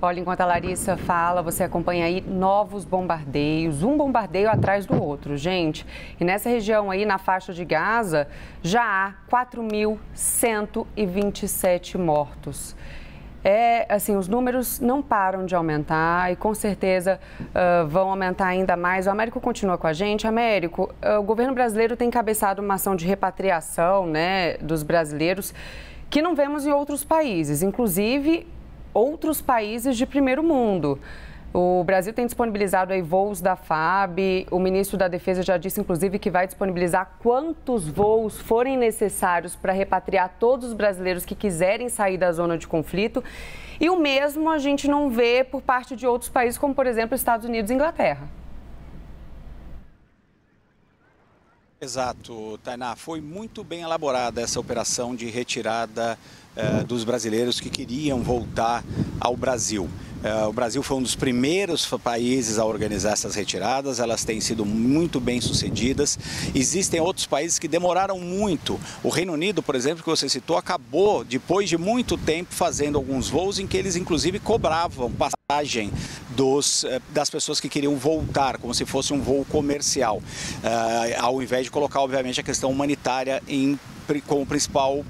Olha, enquanto a Larissa fala, você acompanha aí novos bombardeios, um bombardeio atrás do outro, gente. E nessa região aí, na faixa de Gaza, já há 4.127 mortos. Assim, os números não param de aumentar e com certeza vão aumentar ainda mais. O Américo continua com a gente. Américo, o governo brasileiro tem encabeçado uma ação de repatriação, né, dos brasileiros que não vemos em outros países, inclusive outros países de primeiro mundo. O Brasil tem disponibilizado aí voos da FAB, o ministro da Defesa já disse, inclusive, que vai disponibilizar quantos voos forem necessários para repatriar todos os brasileiros que quiserem sair da zona de conflito. E o mesmo a gente não vê por parte de outros países, como, por exemplo, Estados Unidos e Inglaterra. Exato, Tainá. Foi muito bem elaborada essa operação de retirada dos brasileiros que queriam voltar ao Brasil. O Brasil foi um dos primeiros países a organizar essas retiradas, elas têm sido muito bem sucedidas. Existem outros países que demoraram muito. O Reino Unido, por exemplo, que você citou, acabou, depois de muito tempo, fazendo alguns voos em que eles, inclusive, cobravam passagem das pessoas que queriam voltar, como se fosse um voo comercial, ao invés de colocar, obviamente, a questão humanitária como principal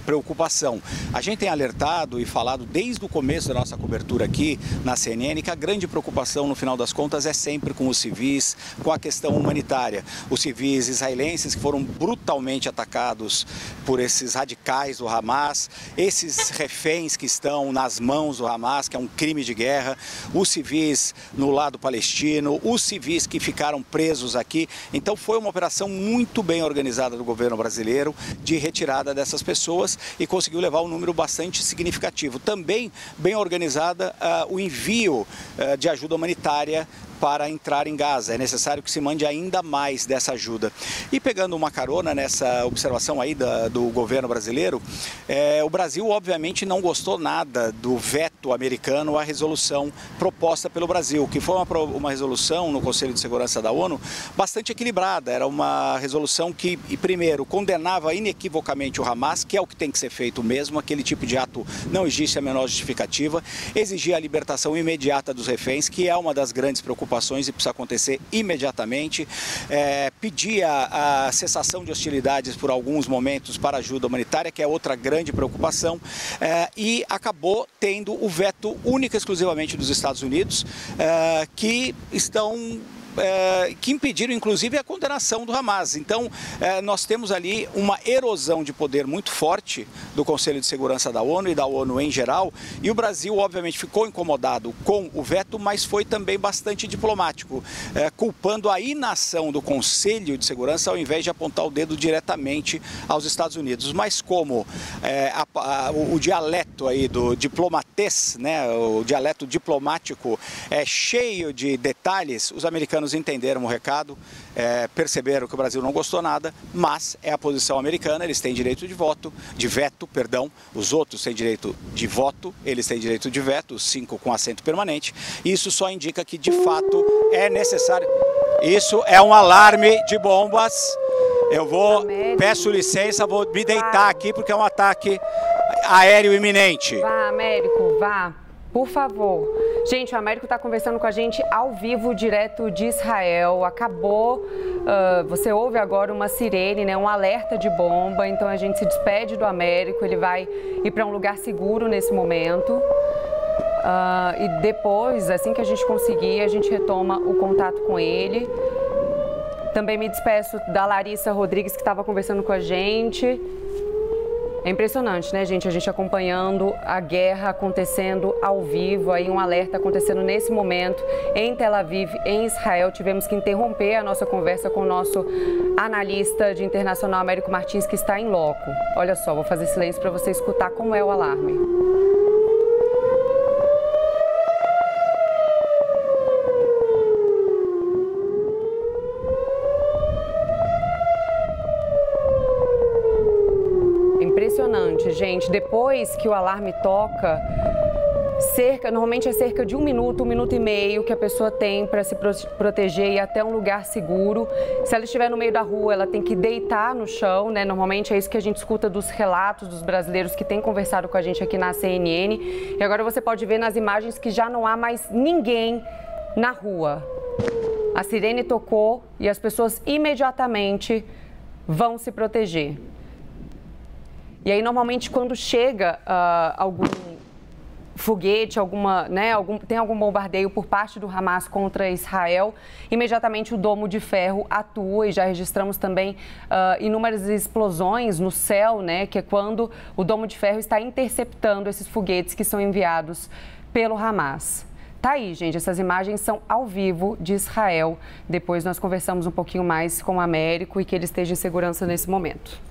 preocupação. A gente tem alertado e falado desde o começo da nossa cobertura aqui na CNN que a grande preocupação, no final das contas, é sempre com os civis, com a questão humanitária. Os civis israelenses que foram brutalmente atacados por esses radicais do Hamas, esses reféns que estão nas mãos do Hamas, que é um crime de guerra, os civis no lado palestino, os civis que ficaram presos aqui. Então foi uma operação muito bem organizada do governo brasileiro de retirada dessas pessoas e conseguiu levar um número bastante significativo. Também bem organizada o envio de ajuda humanitária para entrar em Gaza. É necessário que se mande ainda mais dessa ajuda. E pegando uma carona nessa observação aí do governo brasileiro, o Brasil obviamente não gostou nada do veto americano à resolução proposta pelo Brasil, que foi uma resolução no Conselho de Segurança da ONU bastante equilibrada. Era uma resolução que, primeiro, condenava inequivocamente o Hamas, que é o que tem que ser feito mesmo, aquele tipo de ato não existe a menor justificativa, exigia a libertação imediata dos reféns, que é uma das grandes preocupações e precisa acontecer imediatamente, pedia a cessação de hostilidades por alguns momentos para ajuda humanitária, que é outra grande preocupação, e acabou tendo o veto único e exclusivamente dos Estados Unidos, que impediram, inclusive, a condenação do Hamas. Então, nós temos ali uma erosão de poder muito forte do Conselho de Segurança da ONU e da ONU em geral, e o Brasil, obviamente, ficou incomodado com o veto, mas foi também bastante diplomático, culpando a inação do Conselho de Segurança ao invés de apontar o dedo diretamente aos Estados Unidos. Mas como o dialeto aí do diplomatês, né, o dialeto diplomático é cheio de detalhes, os americanos entenderam o recado, perceberam que o Brasil não gostou nada, mas é a posição americana, eles têm direito de veto, os outros têm direito de voto, eles têm direito de veto, os 5 com assento permanente. Isso só indica que de fato é necessário. Isso é um alarme de bombas. Peço licença, vou me deitar aqui porque é um ataque aéreo iminente. Vá, Américo, vá. Por favor. Gente, o Américo está conversando com a gente ao vivo, direto de Israel. Acabou, você ouve agora uma sirene, né, um alerta de bomba. Então a gente se despede do Américo, ele vai ir para um lugar seguro nesse momento. E depois, assim que a gente conseguir, a gente retoma o contato com ele. Também me despeço da Larissa Rodrigues, que estava conversando com a gente. É impressionante, né, gente? A gente acompanhando a guerra acontecendo ao vivo, aí um alerta acontecendo nesse momento em Tel Aviv, em Israel. Tivemos que interromper a nossa conversa com o nosso analista de internacional, Américo Martins, que está em loco. Olha só, vou fazer silêncio para você escutar como é o alarme. Impressionante, gente. Depois que o alarme toca, Normalmente é cerca de 1 minuto e meio que a pessoa tem para se proteger e ir até um lugar seguro. Se ela estiver no meio da rua, ela tem que deitar no chão, né? Normalmente é isso que a gente escuta dos relatos dos brasileiros que têm conversado com a gente aqui na CNN. E agora você pode ver nas imagens que já não há mais ninguém na rua. A sirene tocou e as pessoas imediatamente vão se proteger. E aí, normalmente, quando chega algum foguete, tem algum bombardeio por parte do Hamas contra Israel, imediatamente o Domo de Ferro atua e já registramos também inúmeras explosões no céu, né, que é quando o Domo de Ferro está interceptando esses foguetes que são enviados pelo Hamas. Tá aí, gente, essas imagens são ao vivo de Israel. Depois nós conversamos um pouquinho mais com o Américo e que ele esteja em segurança nesse momento.